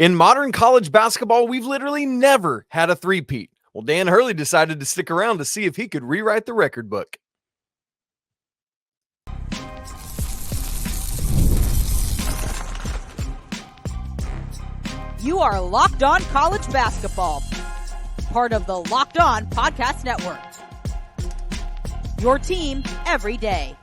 In modern college basketball, we've literally never had a three-peat. Well, Dan Hurley decided to stick around to see if he could rewrite the record book. You are Locked On College Basketball, part of the Locked On Podcast Network. Your team every day.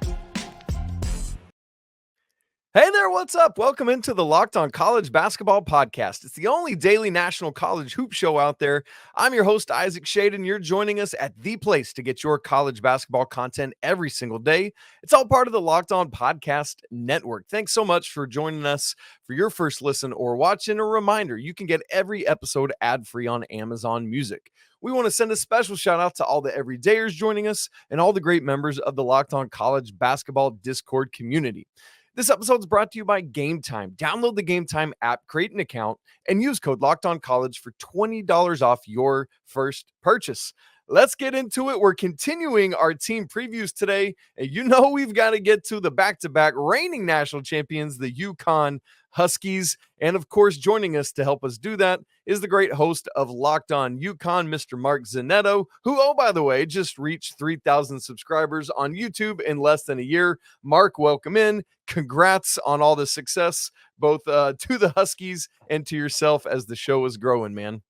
Hey there, what's up? Welcome into the Locked On College Basketball Podcast. It's the only daily national college hoop show out there. I'm your host, Isaac Schade, and you're joining us at the place to get your college basketball content every single day. It's all part of the Locked On Podcast Network. Thanks so much for joining us for your first listen or watch. And a reminder, you can get every episode ad-free on Amazon Music. We want to send a special shout out to all the everydayers joining us and all the great members of the Locked On College Basketball Discord community. This episode is brought to you by Game Time. Download the Game Time app, create an account, and use code LOCKEDONCollege for $20 off your first purchase. Let's get into it. We're continuing our team previews today, and you know we've got to get to the back-to-back reigning national champions, the UConn Huskies. And of course, joining us to help us do that is the great host of Locked On UConn, Mr. Mark Zanetto, who, oh, by the way, just reached 3,000 subscribers on YouTube in less than a year. Mark, welcome in. Congrats on all the success, both to the Huskies and to yourself as the show is growing, man.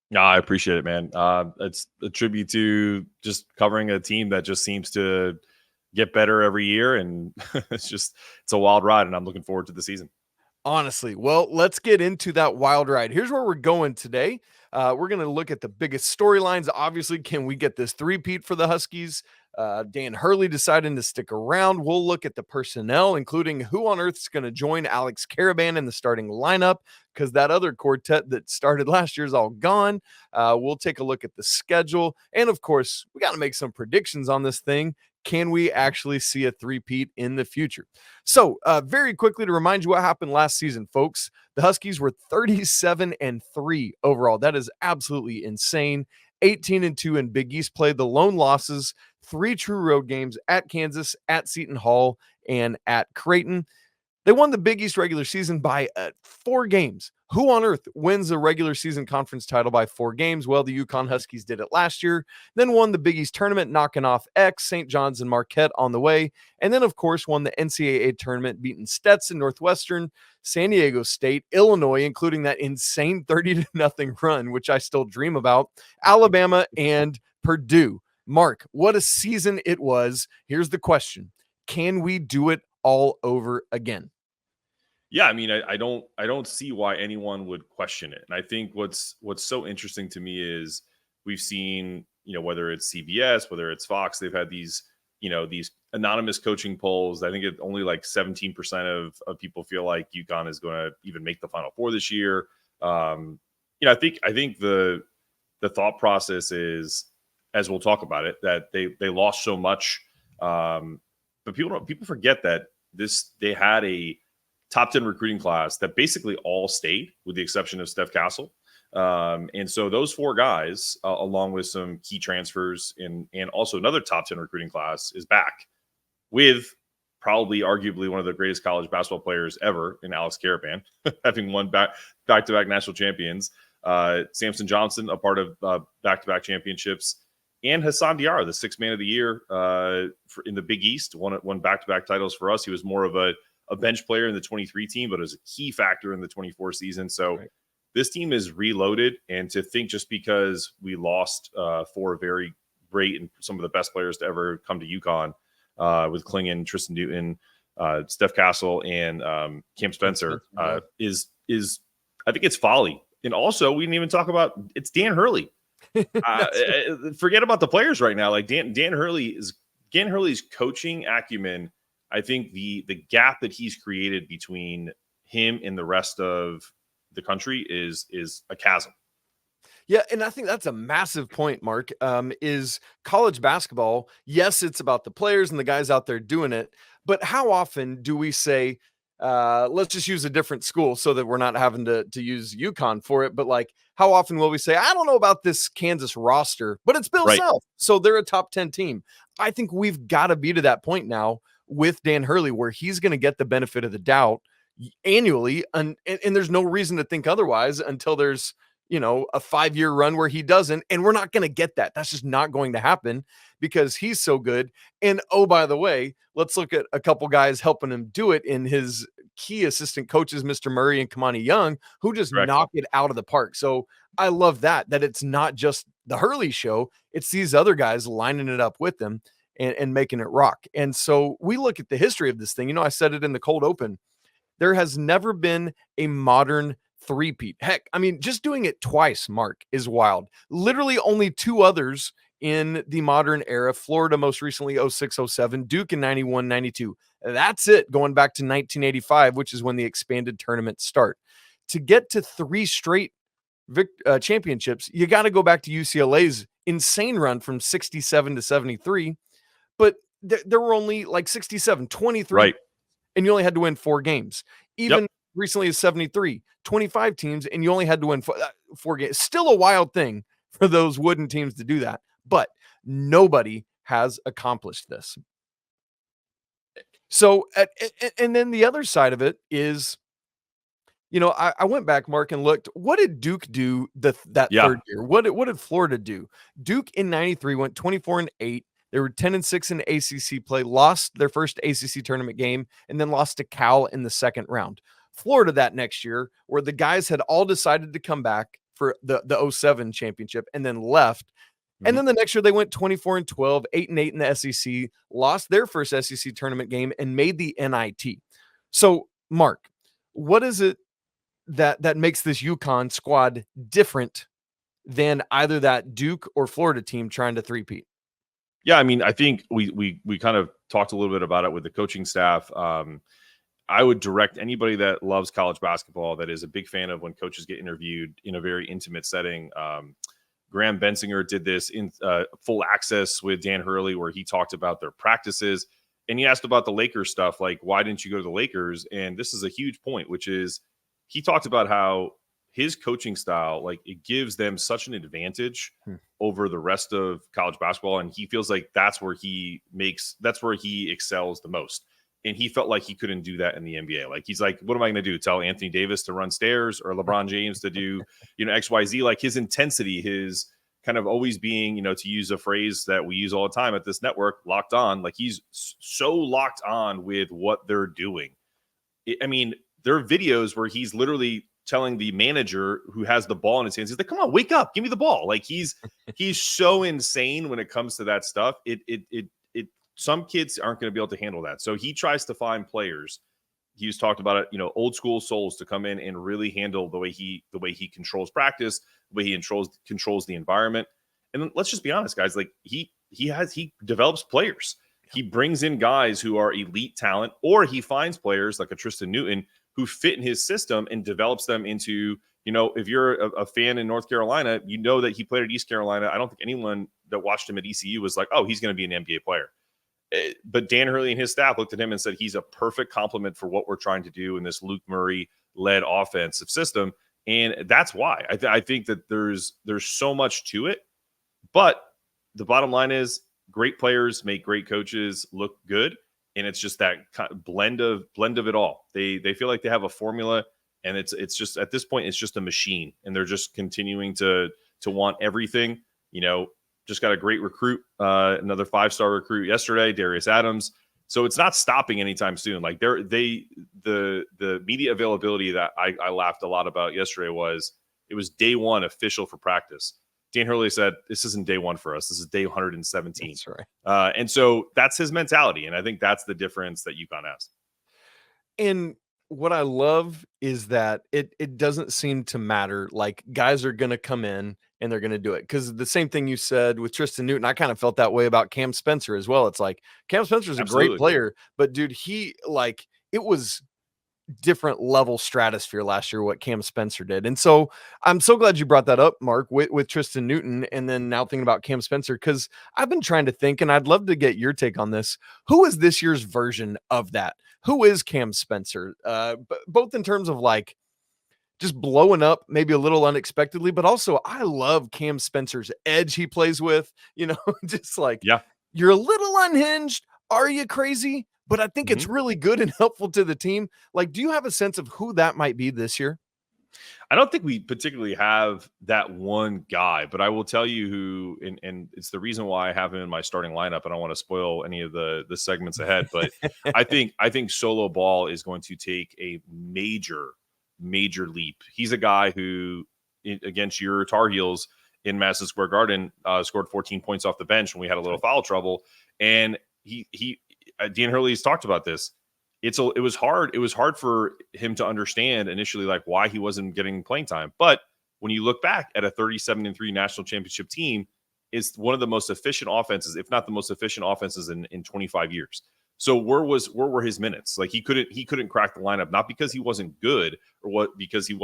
No, I appreciate it, man. It's a tribute to just covering a team that just seems to get better every year. And it's a wild ride, and I'm looking forward to the season. Honestly, well, let's get into that wild ride. Here's where we're going today. We're going to look at the biggest storylines. Obviously, can we get this three-peat for the Huskies? Dan Hurley deciding to stick around. We'll look at the personnel, including who on earth is going to join Alex Karaban in the starting lineup, because that other quartet that started last year is all gone. We'll take a look at the schedule. And, of course, we got to make some predictions on this thing. Can we actually see a three-peat in the future? So very quickly to remind you what happened last season, folks, the Huskies were 37-3 overall. That is absolutely insane. 18-2 in Big East play. The lone losses, 3 true road games at Kansas, at Seton Hall, and at Creighton. They won the Big East regular season by 4 games. Who on earth wins a regular season conference title by 4 games? Well, the UConn Huskies did it last year, then won the Big East tournament, knocking off X, St. John's, and Marquette on the way, and then, of course, won the NCAA tournament, beating Stetson, Northwestern, San Diego State, Illinois, including that insane 30-0 run, which I still dream about, Alabama, and Purdue. Mark, what a season it was. Here's the question. Can we do it all over again? Yeah, I mean, I don't see why anyone would question it. And I think what's so interesting to me is we've seen, whether it's CBS, whether it's Fox, they've had these anonymous coaching polls. I think only like 17% of people feel like UConn is going to even make the Final Four this year. I think the thought process is, as we'll talk about it, that they lost so much, but people forget that they had a top 10 recruiting class that basically all stayed, with the exception of Steph Castle. And so those 4 guys, along with some key transfers and also another top 10 recruiting class, is back with probably arguably one of the greatest college basketball players ever in Alex Karaban, having won back-to-back national champions. Samson Johnson, a part of back-to-back championships, and Hassan Diarra, the 6th man of the year in the Big East, won back-to-back titles for us. He was more of a bench player in the 23 team, but was a key factor in the 24 season. So This team is reloaded. And to think just because we lost 4 very great and some of the best players to ever come to UConn with Klingon, Tristan Newton, Steph Castle, and Cam Spencer is I think it's folly. And also, we didn't even talk about it's Dan Hurley. Forget about the players right now. Like Dan Hurley's coaching acumen. I think the gap that he's created between him and the rest of the country is a chasm. Yeah, and I think that's a massive point, Mark, is college basketball. Yes, it's about the players and the guys out there doing it. But how often do we say, let's just use a different school so that we're not having to use UConn for it. But like, how often will we say, I don't know about this Kansas roster, but it's Bill Self. So they're a top 10 team. I think we've got to be to that point now with Dan Hurley, where he's going to get the benefit of the doubt. annually, and there's no reason to think otherwise until there's, a 5-year run where he doesn't, and we're not going to get that. That's just not going to happen because he's so good. And oh, by the way, let's look at a couple guys helping him do it in his key assistant coaches, Mr. Murray and Kamani Young, who just knock it out of the park. So I love that it's not just the Hurley show. It's these other guys lining it up with them and making it rock. And so we look at the history of this thing. I said it in the cold open. There has never been a modern three-peat. Heck, I mean, just doing it twice, Mark, is wild. Literally only 2 others in the modern era. Florida most recently 06-07, Duke in 91-92. That's it, going back to 1985, which is when the expanded tournaments start. To get to 3 straight championships, you got to go back to UCLA's insane run from 67 to 73. But there were only like 67, 23. Right. And you only had to win 4 games. Even recently as 73, 25 teams, and you only had to win 4 games. Still a wild thing for those wooden teams to do that. But nobody has accomplished this. So, and then the other side of it is, I went back, Mark, and looked, what did Duke do that third year? What did Florida do? Duke in 93 went 24-8. They were 10-6 in ACC play, lost their first ACC tournament game, and then lost to Cal in the second round. Florida that next year, where the guys had all decided to come back for the 07 championship and then left. And then the next year they went 24-12, 8-8 in the SEC, lost their first SEC tournament game, and made the NIT. So, Mark, what is it that makes this UConn squad different than either that Duke or Florida team trying to three-peat? Yeah, I mean, I think we kind of talked a little bit about it with the coaching staff. I would direct anybody that loves college basketball, that is a big fan of when coaches get interviewed in a very intimate setting. Graham Bensinger did this in full access with Dan Hurley, where he talked about their practices. And he asked about the Lakers stuff, like, why didn't you go to the Lakers? And this is a huge point, which is he talked about how his coaching style, like, it gives them such an advantage over the rest of college basketball. And he feels like that's where he excels the most. And he felt like he couldn't do that in the NBA. Like, he's like, what am I going to do? Tell Anthony Davis to run stairs or LeBron James to do, XYZ? Like, his intensity, his kind of always being, to use a phrase that we use all the time at this network, locked on. Like, he's so locked on with what they're doing. I mean, there are videos where he's literally telling the manager who has the ball in his hands, he's like, come on, wake up, give me the ball. Like, he's so insane when it comes to that stuff. Some kids aren't going to be able to handle that. So he tries to find players. He's talked about it, old school souls to come in and really handle the way he controls practice, the way he controls the environment. And then let's just be honest, guys, like he develops players. He brings in guys who are elite talent, or he finds players like a Tristan Newton who fit in his system and develops them into, if you're a fan in North Carolina, that he played at East Carolina. I don't think anyone that watched him at ECU was like, oh, he's going to be an NBA player. But Dan Hurley and his staff looked at him and said, he's a perfect complement for what we're trying to do in this Luke Murray-led offensive system. And that's why I think that there's so much to it. But the bottom line is, great players make great coaches look good. And it's just that blend of it all. They feel like they have a formula, and it's just, at this point, it's just a machine, and they're just continuing to want everything. Just got a great recruit, another 5-star recruit yesterday, Darius Adams. So it's not stopping anytime soon. Like, the media availability that I laughed a lot about yesterday it was day 1 official for practice. Dan Hurley said, this isn't day 1 for us. This is day 117. That's right. And so that's his mentality. And I think that's the difference that UConn has. And what I love is that it doesn't seem to matter. Like, guys are going to come in and they're going to do it. Because the same thing you said with Tristan Newton, I kind of felt that way about Cam Spencer as well. It's like, Cam Spencer's a great player, but dude, it was different level stratosphere last year what Cam Spencer did. And so I'm so glad you brought that up, Mark, with Tristan Newton, and then now thinking about Cam Spencer, because I've been trying to think, and I'd love to get your take on this. Who is this year's version of that? Who is Cam Spencer? Both in terms of like just blowing up maybe a little unexpectedly, but also I love Cam Spencer's edge he plays with, just like, you're a little unhinged. Are you crazy? but I think it's really good and helpful to the team. Like, do you have a sense of who that might be this year? I don't think we particularly have that one guy, but I will tell you who, and it's the reason why I have him in my starting lineup. I don't want to spoil any of the segments ahead, but I think Solo Ball is going to take a major leap. He's a guy who, against your Tar Heels in Madison Square Garden, scored 14 points off the bench when we had a little foul trouble, and Dan Hurley has talked about this. It was hard for him to understand initially, like, why he wasn't getting playing time. But when you look back at a 37-3 national championship team, it's one of the most efficient offenses, if not the most efficient offenses in 25 years. So where were his minutes? Like, he couldn't crack the lineup, not because he wasn't good or because he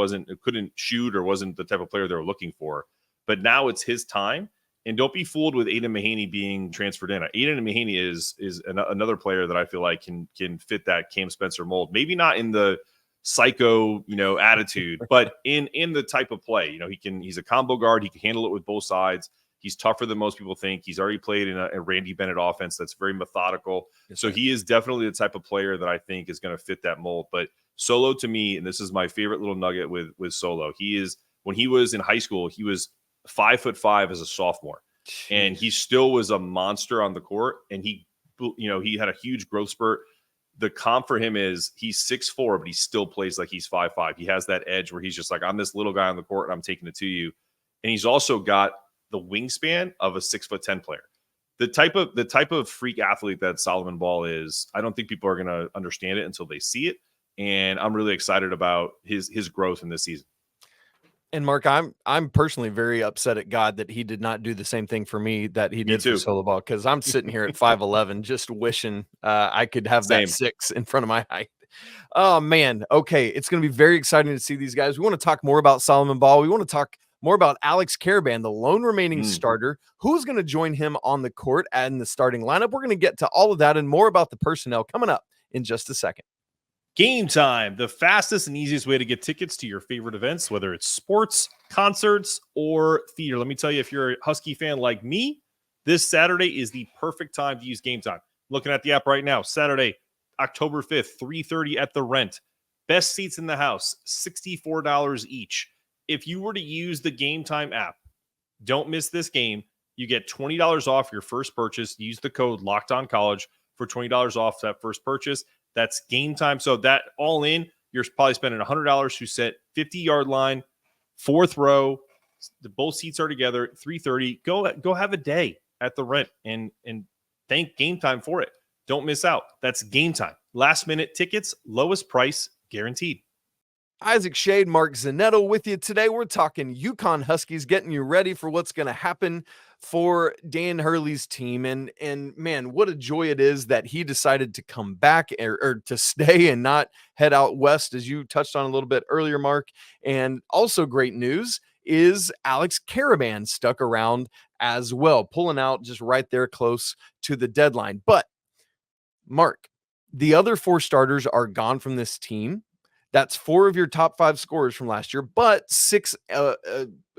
couldn't shoot or wasn't the type of player they were looking for. But now it's his time. And don't be fooled with Aiden Mahaney being transferred in. Aiden Mahaney is another player that I feel like can fit that Cam Spencer mold. Maybe not in the psycho, attitude, but in the type of play. He's a combo guard. He can handle it with both sides. He's tougher than most people think. He's already played in a Randy Bennett offense that's very methodical. So he is definitely the type of player that I think is going to fit that mold. But Solo, to me, and this is my favorite little nugget with Solo, when he was in high school, he was 5'5" as a sophomore. Jeez. And he still was a monster on the court. And he had a huge growth spurt. The comp for him is he's 6'4", but he still plays like he's 5'5". He has that edge where he's just like, I'm this little guy on the court and I'm taking it to you. And he's also got the wingspan of a 6'10" player. The type of freak athlete that Solomon Ball is, I don't think people are going to understand it until they see it. And I'm really excited about his growth in this season. And Mark, I'm personally very upset at God that he did not do the same thing for me that he did for Solo Ball, because I'm sitting here at 5'11", just wishing I could have that 6 in front of my height. Oh man, okay, it's going to be very exciting to see these guys. We want to talk more about Solomon Ball. We want to talk more about Alex Karaban, the lone remaining starter. Who's going to join him on the court and in the starting lineup? We're going to get to all of that and more about the personnel coming up in just a second. Game Time, the fastest and easiest way to get tickets to your favorite events, whether it's sports, concerts, or theater. Let me tell you, if you're a Husky fan like me, this Saturday is the perfect time to use Game Time. Looking at the app right now, Saturday, October 5th, 3:30 at the Rent. Best seats in the house, $64 each. If you were to use the Game Time app, don't miss this game. You get $20 off your first purchase. Use the code LOCKEDONCollege for $20 off that first purchase. That's Game Time. So that all in, you're probably spending $100 to set 50-yard line, fourth row. Both seats are together, 3:30. Go have a day at the Rent and thank Game Time for it. Don't miss out. That's Game Time. Last minute tickets, lowest price guaranteed. Isaac Schade, Mark Zanetto with you today. We're talking UConn Huskies, getting you ready for what's going to happen for Dan Hurley's team. And man, what a joy it is that he decided to come back or to stay and not head out west, as you touched on a little bit earlier, Mark. And also great news is Alex Karaban stuck around as well, pulling out just right there close to the deadline. But Mark, the other 4 starters are gone from this team. That's 4 of your top 5 scorers from last year, but 6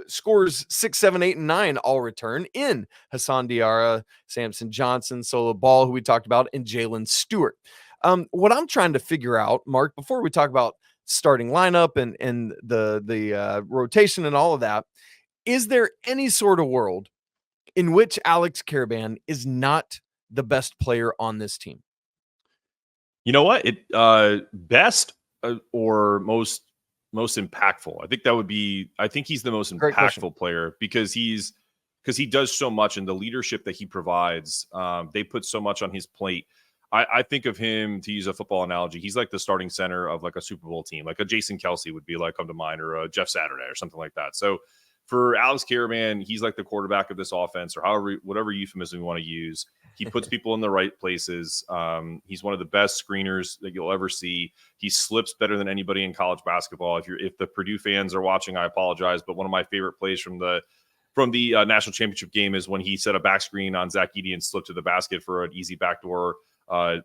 scores 6, 7, 8, and 9 all return in Hassan Diarra, Samson Johnson, Solo Ball, who we talked about, and Jalen Stewart. What I'm trying to figure out, Mark, before we talk about starting lineup and the rotation and all of that, is there any sort of world in which Alex Karaban is not the best player on this team? You know what? Best or most impactful. I think he's the most impactful player because he does so much, and the leadership that he provides, they put so much on his plate. I think of him, to use a football analogy, he's like the starting center of like a Super Bowl team, like a Jason Kelsey would be like come to mind, or a Jeff Saturday or something like that. So for Alex Karaban, he's like the quarterback of this offense, or whatever euphemism you want to use. He puts people in the right places. He's one of the best screeners that you'll ever see. He slips better than anybody in college basketball. If the Purdue fans are watching, I apologize, but one of my favorite plays from the national championship game is when he set a back screen on Zach Edey and slipped to the basket for an easy backdoor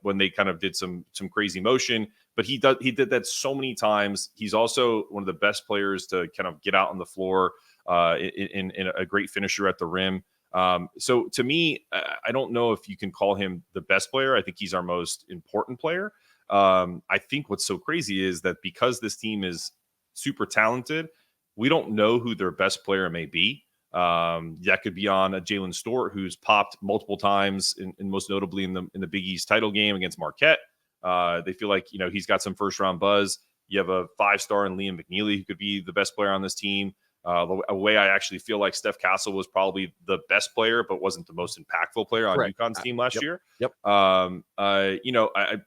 when they kind of did some crazy motion. But he did that so many times. He's also one of the best players to kind of get out on the floor, in a great finisher at the rim. So to me, I don't know if you can call him the best player. I think he's our most important player. I think what's so crazy is that because this team is super talented, we don't know who their best player may be. That could be on a Jalen Stewart, who's popped multiple times, and most notably in the Big East title game against Marquette. They feel like he's got some first round buzz. You have a 5-star in Liam McNeely, who could be the best player on this team. A way I actually feel like Steph Castle was probably the best player, but wasn't the most impactful player on UConn's team last year. Yep.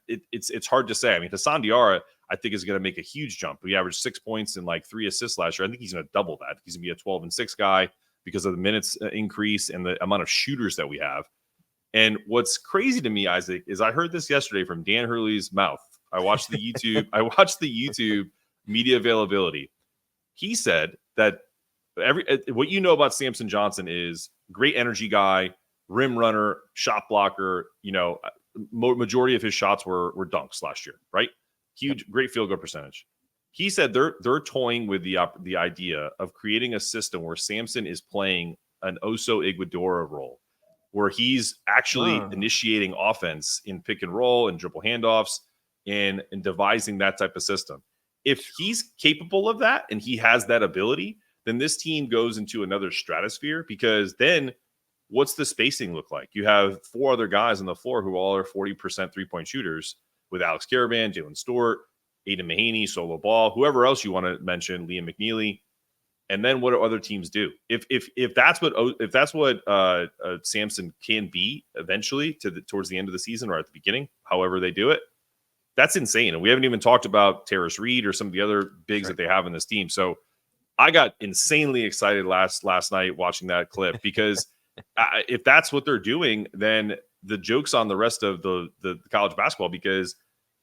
It's hard to say. I mean, Hassan Diarra, I think, is going to make a huge jump. He averaged 6 points and like 3 assists last year. I think he's going to double that. He's going to be a 12-6 guy because of the minutes increase and the amount of shooters that we have. And what's crazy to me, Isaac, is I heard this yesterday from Dan Hurley's mouth. I watched the YouTube media availability. He said that what you know about Samson Johnson is great energy guy, rim runner, shot blocker. Majority of his shots were dunks last year, right? Huge, great field goal percentage. He said they're toying with the idea of creating a system where Samson is playing an Oso Iguodala role, where he's actually initiating offense in pick and roll and dribble handoffs and devising that type of system. If he's capable of that and he has that ability, then this team goes into another stratosphere, because then what's the spacing look like? You have 4 other guys on the floor who all are 40% three-point shooters, with Alex Karaban, Jalen Stewart, Aiden Mahaney, Solo Ball, whoever else you want to mention, Liam McNeely. And then what do other teams do? If that's what Samson can be eventually towards the end of the season or at the beginning, however they do it, that's insane. And we haven't even talked about Terrace Reed or some of the other bigs that they have in this team. So I got insanely excited last night watching that clip, because if that's what they're doing, then the joke's on the rest of the college basketball, because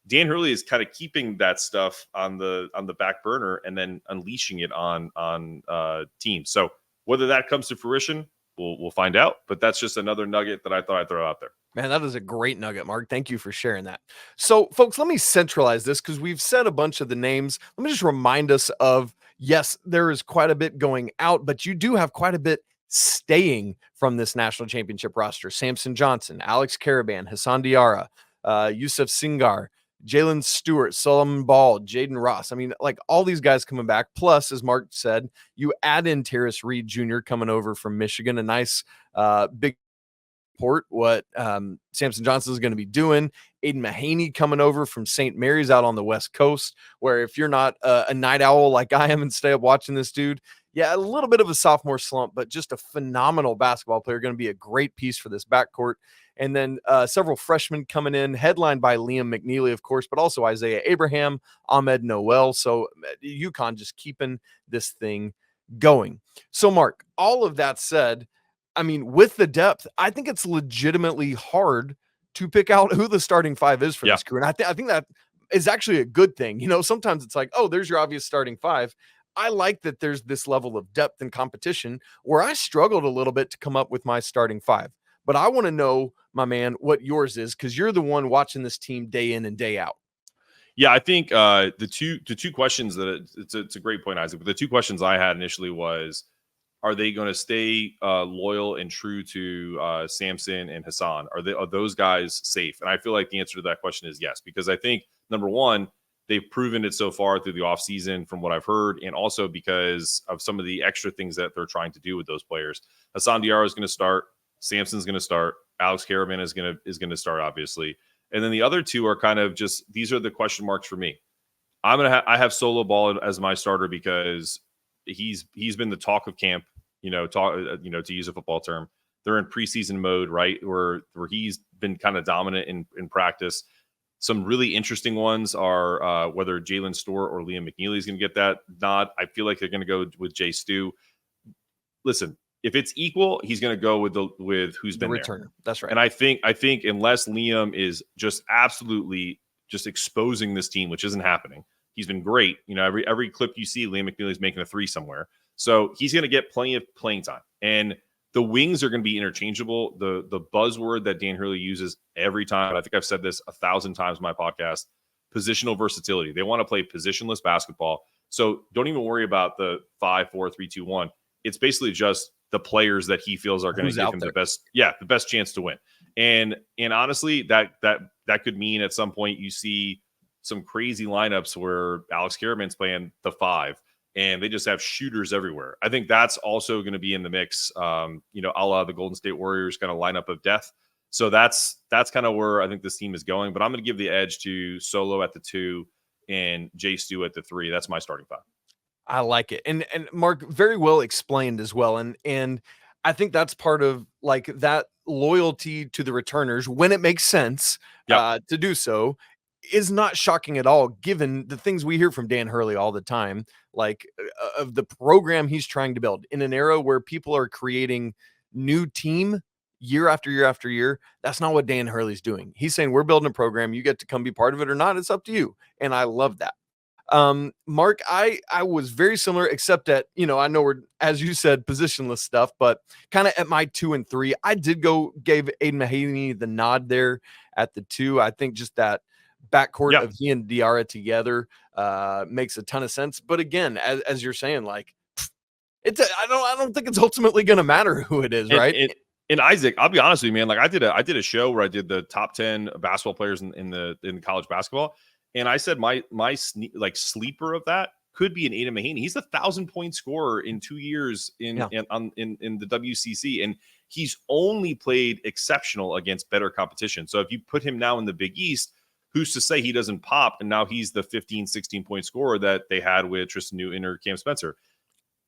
Dan Hurley is kind of keeping that stuff on the back burner and then unleashing it on teams. So whether that comes to fruition, we'll find out. But that's just another nugget that I thought I'd throw out there. Man, that is a great nugget, Mark. Thank you for sharing that. So, folks, let me centralize this, because we've said a bunch of the names. Let me just remind us of, yes, there is quite a bit going out, but you do have quite a bit staying from this national championship roster. Samson Johnson, Alex Karaban, Hassan Diarra, Yusuf Singar, Jalen Stewart, Solomon Ball, Jaden Ross. I mean, like, all these guys coming back. Plus, as Mark said, you add in Terrace Reed Jr. coming over from Michigan, a nice big support what Samson Johnson is going to be doing. Aiden Mahaney coming over from St. Mary's out on the West Coast, where if you're not a night owl like I am and stay up watching this dude, yeah, a little bit of a sophomore slump, but just a phenomenal basketball player, going to be a great piece for this backcourt. And then several freshmen coming in, headlined by Liam McNeely, of course, but also Isaiah Abraham, Ahmed Noel. So UConn just keeping this thing going. So, Mark, all of that said, I mean, with the depth, I think it's legitimately hard to pick out who the starting 5 is for this crew. And I think that is actually a good thing. Sometimes it's like, oh, there's your obvious starting 5. I like that there's this level of depth and competition, where I struggled a little bit to come up with my starting 5. But I want to know, my man, what yours is, because you're the one watching this team day in and day out. Yeah, I think the two questions that it's a great point, Isaac. But the 2 questions I had initially was, are they going to stay loyal and true to Samson and Hassan? Are those guys safe? And I feel like the answer to that question is yes, because I think, number one, they've proven it so far through the offseason from what I've heard, and also because of some of the extra things that they're trying to do with those players. Hassan Diarra is going to start. Samson's going to start. Alex Karaban is going to start, obviously. And then the other 2 are kind of just, these are the question marks for me. I have Solo Ball as my starter, because he's been the talk of camp. To use a football term, they're in preseason mode, right? Where he's been kind of dominant in practice. Some really interesting ones are whether Jalen Stewart or Liam McNeely is going to get that nod. I feel like they're going to go with Jay Stu. Listen, if it's equal, he's going to go with who's been the returner. There. That's right. And I think unless Liam is just absolutely just exposing this team, which isn't happening, he's been great. Every clip you see, Liam McNeely's making a 3 somewhere. So he's going to get plenty of playing time. And the wings are going to be interchangeable. The buzzword that Dan Hurley uses every time, I think I've said this 1,000 times in my podcast, positional versatility. They want to play positionless basketball. So don't even worry about the 5-4-3-2-1. It's basically just the players that he feels are going to give him the best chance to win. And honestly, that could mean at some point you see some crazy lineups where Alex Karaban's playing the 5 and they just have shooters everywhere. I think that's also going to be in the mix, a la the Golden State Warriors kind of lineup of death. So that's kind of where I think this team is going. But I'm going to give the edge to Solo at the 2 and Jay Stu at the 3. That's my starting 5. I like it. And Mark, very well explained as well. And I think that's part of like that loyalty to the returners when it makes sense to do so is not shocking at all, given the things we hear from Dan Hurley all the time, like of the program he's trying to build in an era where people are creating new team year after year after year. That's not what Dan Hurley's doing. He's saying we're building a program. You get to come be part of it or not. It's up to you. And I love that. Mark, I was very similar, except that, I know we're, as you said, positionless stuff, but kind of at my 2 and 3, I gave Aiden Mahaney the nod there at the 2. I think just that backcourt of he and Diarra together makes a ton of sense. But again, as you're saying, like I don't think it's ultimately going to matter who it is, right? And Isaac, I'll be honest with you, man. Like I did a show where I did the top 10 basketball players in college basketball. And I said my sleeper of that could be an Aiden Mahaney. He's a 1,000-point scorer in 2 years in the WCC, and he's only played exceptional against better competition. So if you put him now in the Big East, who's to say he doesn't pop? And now he's the 15, 16-point scorer that they had with Tristan Newton or Cam Spencer.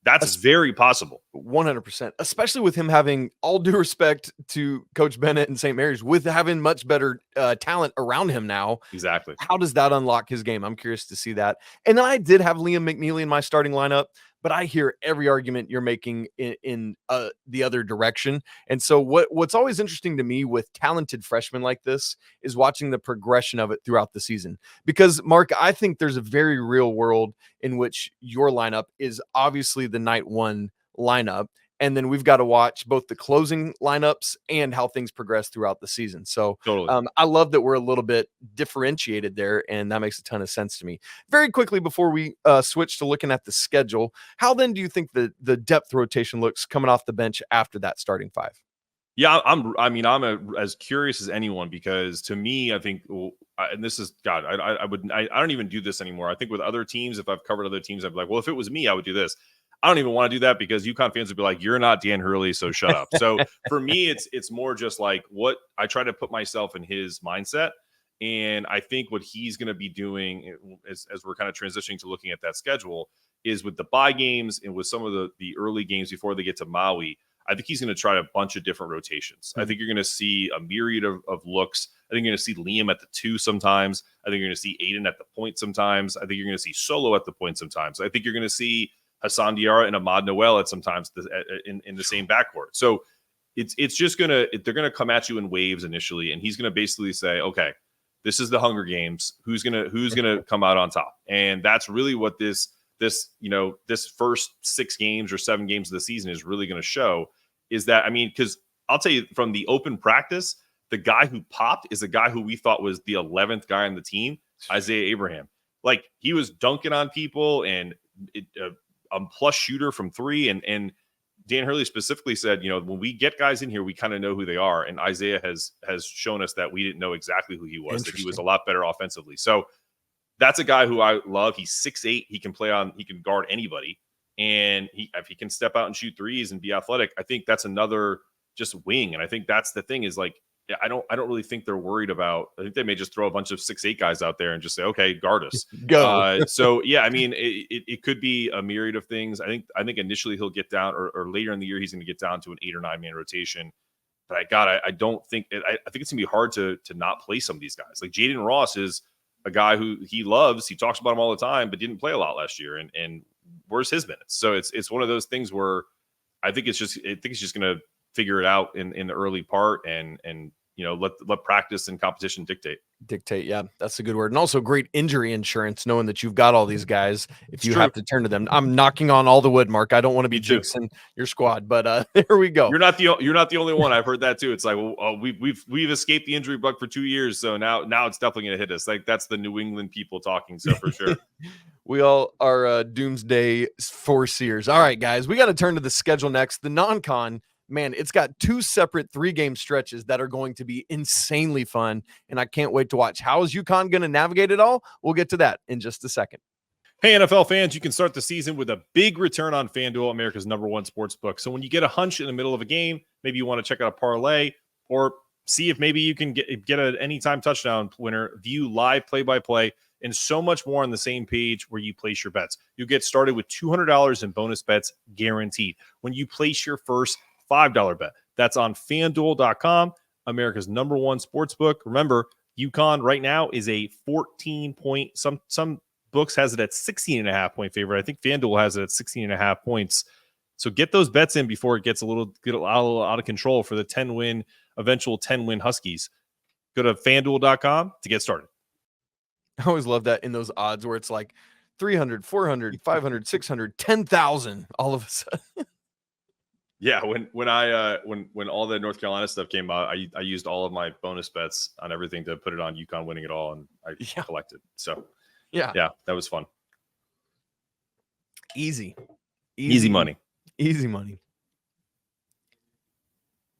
That's very possible. 100%, especially with him having, all due respect to Coach Bennett and St. Mary's, with having much better talent around him now. Exactly. How does that unlock his game? I'm curious to see that. And then I did have Liam McNeely in my starting lineup, but I hear every argument you're making in the other direction. And so what's always interesting to me with talented freshmen like this is watching the progression of it throughout the season. Because, Mark, I think there's a very real world in which your lineup is obviously the night 1 lineup. And then we've got to watch both the closing lineups and how things progress throughout the season. So totally. I love that we're a little bit differentiated there, and that makes a ton of sense to me. Very quickly, before we switch to looking at the schedule, how then do you think the depth rotation looks coming off the bench after that starting 5? Yeah, I'm as curious as anyone, because to me, I think, and this is God, I don't even do this anymore. I think with other teams, if I've covered other teams, I'd be like, well, if it was me, I would do this. I don't even want to do that because UConn fans would be like, you're not Dan Hurley, so shut up. So for me, it's more just like what I try to put myself in his mindset. And I think what he's going to be doing as we're kind of transitioning to looking at that schedule is with the bye games and with some of the early games before they get to Maui, I think he's going to try a bunch of different rotations. I think you're going to see a myriad of looks. I think you're going to see Liam at the 2 sometimes. I think you're going to see Aiden at the point sometimes. I think you're going to see Solo at the point sometimes. I think you're going to see Hassan Diarra and Ahmad Noel at sometimes in the same backcourt. So it's just they're gonna come at you in waves initially, and he's gonna basically say, okay, this is the Hunger Games. Who's gonna come out on top? And that's really what this first 6 games or 7 games of the season is really gonna show. Is that, because I'll tell you from the open practice, the guy who popped is the guy who we thought was the 11th guy on the team, Isaiah Abraham. Like he was dunking on people and a plus shooter from 3, and Dan Hurley specifically said, when we get guys in here, we kind of know who they are. And Isaiah has shown us that we didn't know exactly who he was, that he was a lot better offensively. So that's a guy who I love. He's 6'8". He can guard anybody. And if he can step out and shoot threes and be athletic, I think that's another just wing. And I think that's the thing is like, I don't really think they're worried about. I think they may just throw a bunch of 6'8" guys out there and just say, "Okay, guard us." Go. So yeah, it could be a myriad of things. I think initially he'll get down, or later in the year he's going to get down to an 8 or 9 man rotation. But I don't think I think it's going to be hard to not play some of these guys. Like Jaden Ross is a guy who he loves. He talks about him all the time, but didn't play a lot last year. And where's his minutes? So it's one of those things where I think it's just going to figure it out in the early part and let practice and competition dictate. Yeah, that's a good word. And also great injury insurance, knowing that you've got all these guys if you have to turn to them. I'm knocking on all the wood, Mark. I don't want to be jinxing your squad, but there we go. You're not the only one. I've heard that too. It's like, well, we've escaped the injury bug for 2 years, so now it's definitely going to hit us. Like that's the New England people talking. So for sure. We all are doomsday foreseers. All right, guys, we got to turn to the schedule next. The non-con, man, it's got 2 separate 3-game stretches that are going to be insanely fun, and I can't wait to watch. How is UConn going to navigate it all? We'll get to that in just a second. Hey, NFL fans, you can start the season with a big return on FanDuel, America's #1 sports book. So when you get a hunch in the middle of a game, maybe you want to check out a parlay or see if maybe you can get an anytime touchdown winner, view live play-by-play, and so much more on the same page where you place your bets. You'll get started with $200 in bonus bets guaranteed when you place your first $5 bet. That's on FanDuel.com, America's #1 sports book. Remember, UConn right now is a 14-point, some books has it at 16.5-point favorite. I think FanDuel has it at 16.5 points. So get those bets in before it gets a little out of control for the eventual 10-win Huskies. Go to FanDuel.com to get started. I always love that in those odds where it's like 300, 400, 500, 600, 10,000 all of a sudden. Yeah, when all the North Carolina stuff came out, I used all of my bonus bets on everything to put it on UConn winning it all, and I collected. So yeah, that was fun. Easy money. Easy money.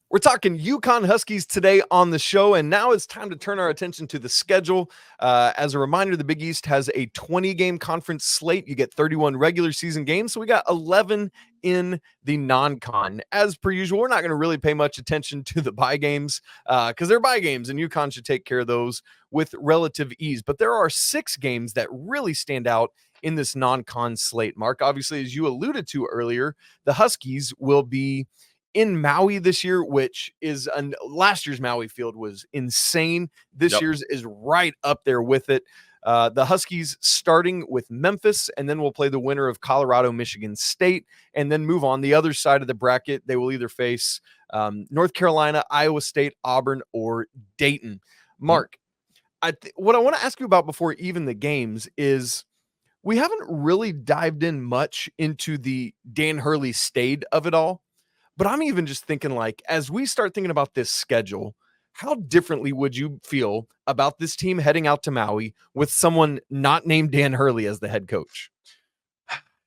We're talking UConn Huskies today on the show, and now it's time to turn our attention to the schedule. As a reminder, the Big East has a 20-game conference slate. You get 31 regular season games, so we got 11 in the non-con. As per usual, we're not going to really pay much attention to the bye games because they're bye games, and UConn should take care of those with relative ease. But there are 6 games that really stand out in this non-con slate, Mark. Obviously, as you alluded to earlier, the Huskies will be in Maui this year, which is last year's Maui field was insane. This year's is right up there with it. The Huskies starting with Memphis, and then we'll play the winner of Colorado, Michigan State, and then move on the other side of the bracket. They will either face North Carolina, Iowa State, Auburn, or Dayton. Mark, what I want to ask you about before even the games is we haven't really dived in much into the Dan Hurley stayed of it all. But I'm even just thinking, like, as we start thinking about this schedule, how differently would you feel about this team heading out to Maui with someone not named Dan Hurley as the head coach?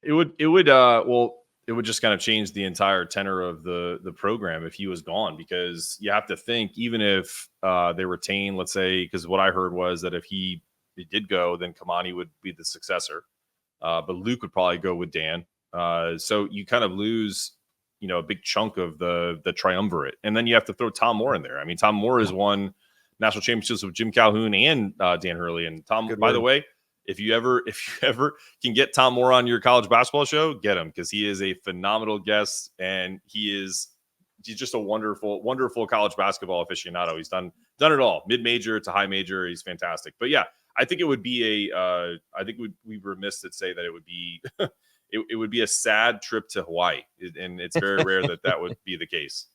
It would just kind of change the entire tenor of the program if he was gone, because you have to think, even if they retain, let's say, because what I heard was that if he did go, then Kamani would be the successor. But Luke would probably go with Dan. So you kind of lose a big chunk of the triumvirate. And then you have to throw Tom Moore in there. I mean, Tom Moore has won national championships with Jim Calhoun and Dan Hurley. And Tom, by the way, if you ever can get Tom Moore on your college basketball show, get him, because he is a phenomenal guest, and he's just a wonderful, wonderful college basketball aficionado. He's done it all, mid-major to high major. He's fantastic. But yeah, I think it would be I think we'd remiss to say that it would be it would be a sad trip to Hawaii, and it's very rare that would be the case.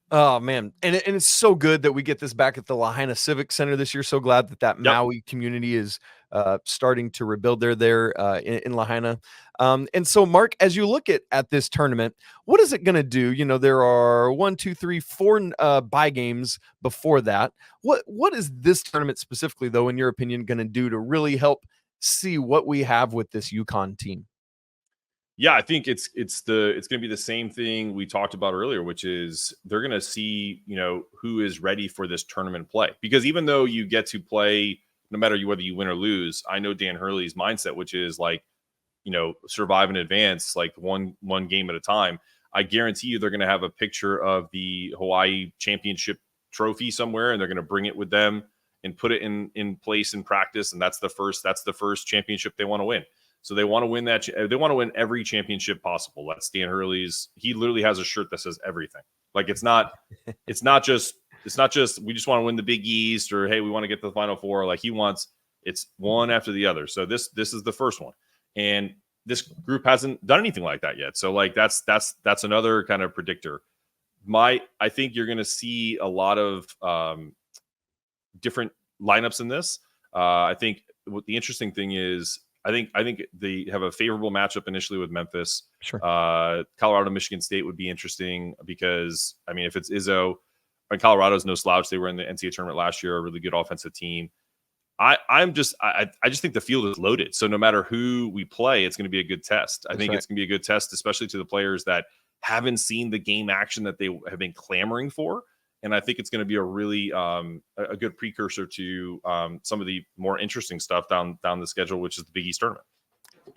Oh, man. And it's so good that we get this back at the Lahaina Civic Center this year. So glad that Maui community is starting to rebuild there in Lahaina. And so, Mark, as you look at this tournament, what is it going to do? There are 4 bye games before that. What is this tournament specifically, though, in your opinion, going to do to really help see what we have with this UConn team? Yeah, I think it's going to be the same thing we talked about earlier, which is they're going to see, who is ready for this tournament play. Because even though you get to play, no matter whether you win or lose, I know Dan Hurley's mindset, which is like, survive and advance, like one game at a time. I guarantee you they're going to have a picture of the Hawaii championship trophy somewhere, and they're going to bring it with them and put it in place in practice. And that's the first championship they want to win. So they want to win that. They want to win every championship possible. That's Dan Hurley's. He literally has a shirt that says everything. Like it's not just we just want to win the Big East, or hey, we want to get to the Final Four. Like it's one after the other. So this is the first one, and this group hasn't done anything like that yet. So like that's another kind of predictor. I think you're going to see a lot of different lineups in this. I think what the interesting thing is, I think they have a favorable matchup initially with Memphis. Sure. Colorado, Michigan State would be interesting because, I mean, if it's Izzo, and Colorado's no slouch, they were in the NCAA tournament last year, a really good offensive team. I just think the field is loaded. So no matter who we play, it's going to be a good test. I think it's going to be a good test, especially to the players that haven't seen the game action that they have been clamoring for. And I think it's going to be a really a good precursor to some of the more interesting stuff down the schedule, which is the Big East tournament.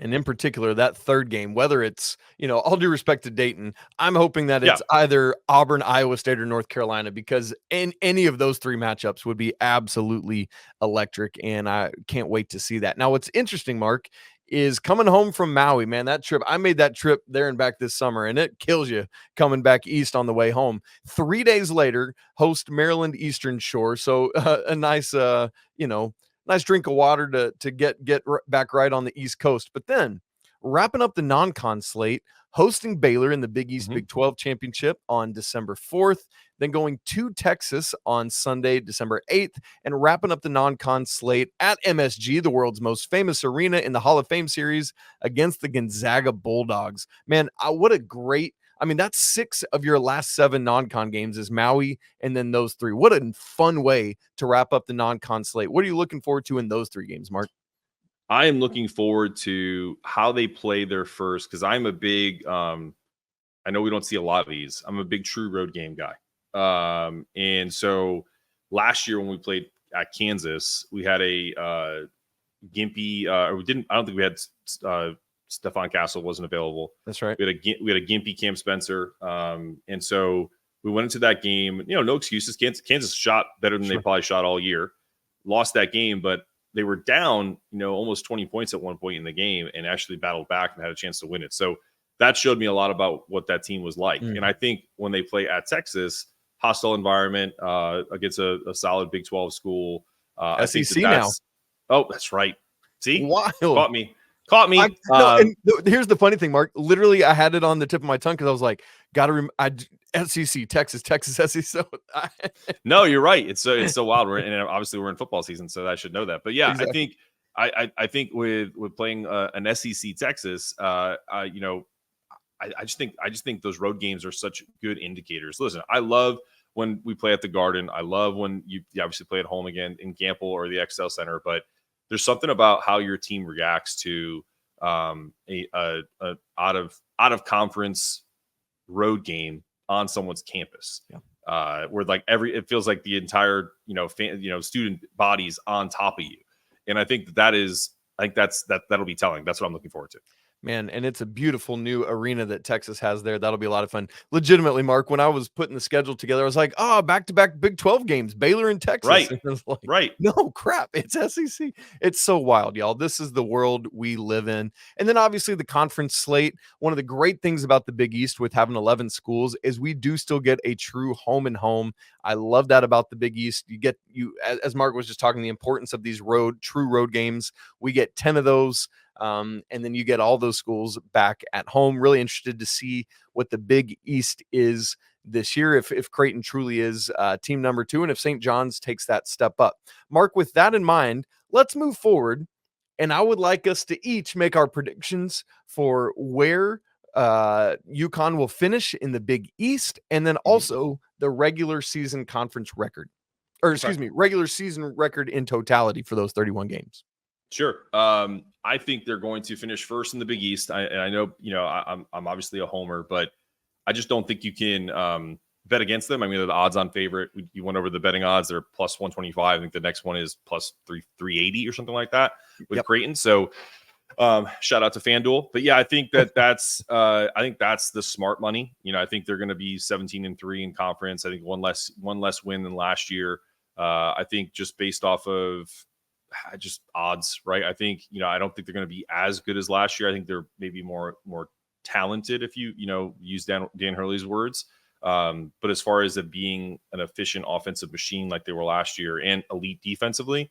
And in particular, that third game, whether it's, all due respect to Dayton, I'm hoping that it's either Auburn, Iowa State, or North Carolina, because in any of those three matchups would be absolutely electric. And I can't wait to see that. Now, what's interesting, Mark, is coming home from Maui, man, that trip, I made that trip there and back this summer, and it kills you coming back east on the way home. 3 days later, host Maryland Eastern Shore. So a nice, nice drink of water to get back right on the East Coast. But then wrapping up the non-con slate, hosting Baylor in the Big East Big 12 Championship on December 4th, then going to Texas on Sunday, December 8th, and wrapping up the non-con slate at MSG, the world's most famous arena in the Hall of Fame series, against the Gonzaga Bulldogs. Man, what a great that's 6 of your last 7 non-con games is Maui and then those 3. What a fun way to wrap up the non-con slate. What are you looking forward to in those 3 games, Mark? I am looking forward to how they play their first, because I'm a big I know we don't see a lot of these. I'm a big true road game guy. And so last year when we played at Kansas, we had a gimpy I don't think we had Stephon Castle wasn't available. That's right. We had a gimpy Cam Spencer. And so we went into that game, no excuses. Kansas shot better than they probably shot all year, lost that game, but they were down, almost 20 points at one point in the game and actually battled back and had a chance to win it. So that showed me a lot about what that team was like. And I think when they play at Texas, hostile environment against a solid Big 12 school. SEC now. Oh, that's right. See? Wild. Caught me. Here's the funny thing, Mark. Literally, I had it on the tip of my tongue because I was like, SEC, Texas, SEC. So no, you're right. It's so wild. Obviously we're in football season, so I should know that. But yeah, exactly. I think with playing an SEC Texas, I just think those road games are such good indicators. Listen, I love when we play at the Garden. I love when you obviously play at home again in Gamble or the XL Center, but there's something about how your team reacts to a out of conference road game on someone's campus, where it feels like the entire student body's on top of you, and I think that'll be telling. That's what I'm looking forward to. Man, and it's a beautiful new arena that Texas has there. That'll be a lot of fun. Legitimately, Mark, when I was putting the schedule together, I was like, back-to-back Big 12 games, Baylor and Texas. Right. And I was like, right. No, crap. It's SEC. It's so wild, y'all. This is the world we live in. And then obviously the conference slate. One of the great things about the Big East with having 11 schools is we do still get a true home and home. I love that about the Big East. As Mark was just talking, the importance of these true road games. We get 10 of those. And then you get all those schools back at home. Really interested to see what the Big East is this year, if Creighton truly is team number 2, and if St. John's takes that step up. Mark, with that in mind, let's move forward, and I would like us to each make our predictions for where UConn will finish in the Big East, and then also the regular season conference record, regular season record in totality for those 31 games. Sure. I think they're going to finish first in the Big East. I know, I'm obviously a homer, but I just don't think you can bet against them. I mean, they're the odds-on favorite. You went over the betting odds; they're plus 125. I think the next one is plus 380 or something like that with Creighton. So, shout out to FanDuel. But yeah, I think that's the smart money. I think they're going to be 17-3 in conference. I think one less win than last year. I think just based off of just odds, right? I think, I don't think they're going to be as good as last year. I think they're maybe more talented, if you use Dan Hurley's words. But as far as it being an efficient offensive machine like they were last year and elite defensively,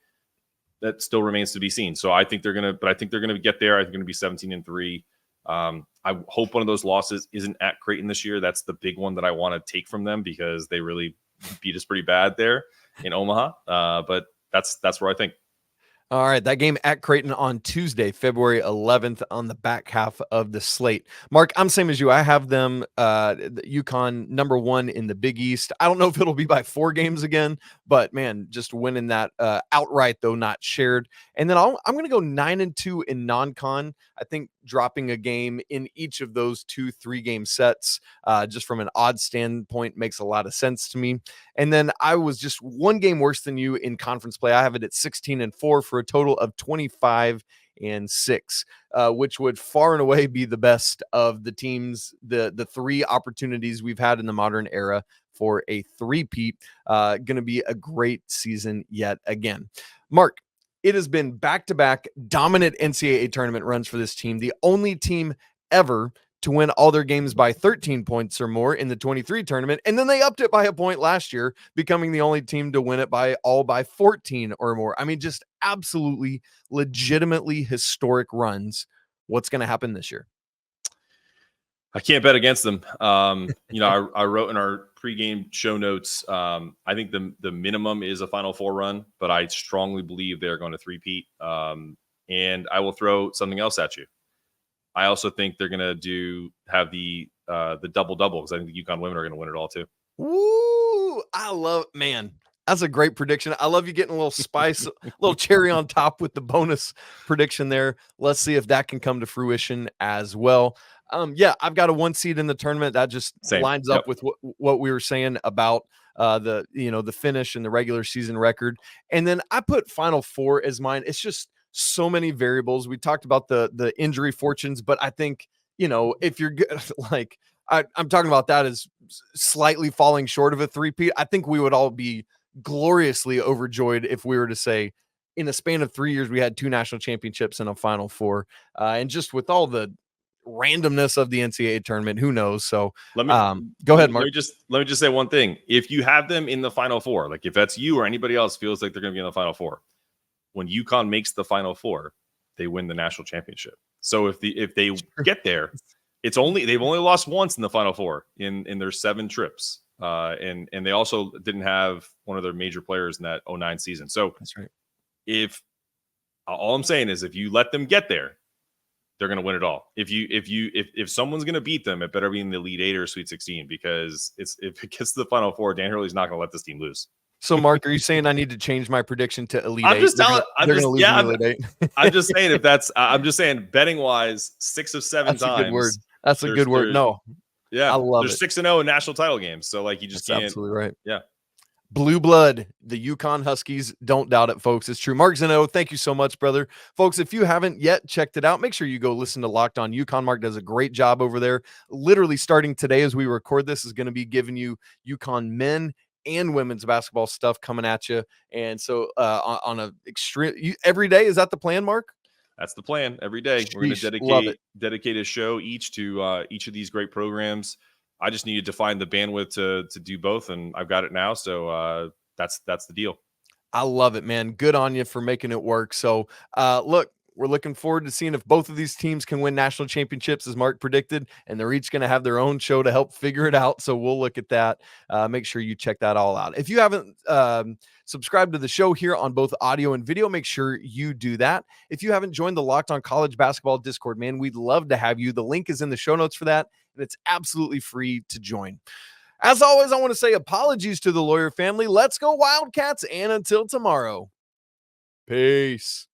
that still remains to be seen. So I think they're going to get there. I think they're going to be 17-3. I hope one of those losses isn't at Creighton this year. That's the big one that I want to take from them, because they really beat us pretty bad there in Omaha. But that's where I think. All right, that game at Creighton on Tuesday, February 11th on the back half of the slate. Mark, I'm same as you. I have them UConn number 1 in the Big East. I don't know if it'll be by 4 games again, but man, just winning that outright though, not shared. And then I'm going to go 9-2 in non-con. I think dropping a game in each of those 2-3 game sets, just from an odd standpoint, makes a lot of sense to me. And then I was just 1 game worse than you in conference play. I have it at 16-4 for a total of 25-6, which would far and away be the best of the teams, the 3 opportunities we've had in the modern era for a three-peat. Going to be a great season yet again. Mark, it has been back-to-back dominant NCAA tournament runs for this team. The only team ever to win all their games by 13 points or more in the 23 tournament. And then they upped it by a point last year, becoming the only team to win it by 14 or more. I mean, just absolutely legitimately historic runs. What's going to happen this year? I can't bet against them. I wrote in our pregame show notes, I think the minimum is a Final Four run, but I strongly believe they're going to three-peat. And I will throw something else at you. I also think they're going to have the double-double, because I think the UConn women are going to win it all too. Woo! That's a great prediction. I love you getting a little spice, a little cherry on top with the bonus prediction there. Let's see if that can come to fruition as well. I've got a 1 seed in the tournament. That just lines up with what we were saying about the finish and the regular season record. And then I put Final Four as mine. It's just so many variables. We talked about the injury fortunes, but I think, if you're good, like I'm talking about that as slightly falling short of a three-peat, I think we would all be gloriously overjoyed if we were to say in a span of 3 years, we had 2 national championships and a Final Four. And just with all the randomness of the NCAA tournament, who knows? So go ahead, Mark. Let me just say one thing. If you have them in the Final Four, like if that's you or anybody else feels like they're going to be in the Final Four, when UConn makes the Final Four, they win the national championship. So if they get there, they've only lost once in the Final Four in their 7 trips. And they also didn't have one of their major players in that 2009 season. So that's right. If all I'm saying is if you let them get there, they're going to win it all. If someone's going to beat them, it better be in the Elite 8 or Sweet 16, because if it gets to the Final Four, Dan Hurley's not going to let this team lose. So, Mark, are you saying I need to change my prediction to Elite 8? I'm just telling. Elite 8. I'm just saying I'm just saying betting wise, 6 of 7 That's times. A good word. That's a good word. No. Yeah. I love it. They're 6-0 in national title games. So you just can't. Absolutely right. Yeah. Blue blood, the UConn Huskies. Don't doubt it, folks. It's true. Mark Zeno, thank you so much, brother. Folks, if you haven't yet checked it out, make sure you go listen to Locked On UConn. Mark does a great job over there. Literally starting today as we record this is going to be giving you UConn men and women's basketball stuff coming at you. And so on a extreme every day, is that the plan, Mark? That's the plan. Every day we're going to dedicate a show each to each of these great programs. I just needed to find the bandwidth to do both, and I've got it now. So that's the deal. I love it, man. Good on you for making it work. So look, we're looking forward to seeing if both of these teams can win national championships, as Mark predicted, and they're each going to have their own show to help figure it out. So we'll look at that. Make sure you check that all out. If you haven't subscribed to the show here on both audio and video, make sure you do that. If you haven't joined the Locked On College Basketball Discord, man, we'd love to have you. The link is in the show notes for that, and it's absolutely free to join. As always, I want to say apologies to the Lawyer family. Let's go Wildcats, and until tomorrow, peace.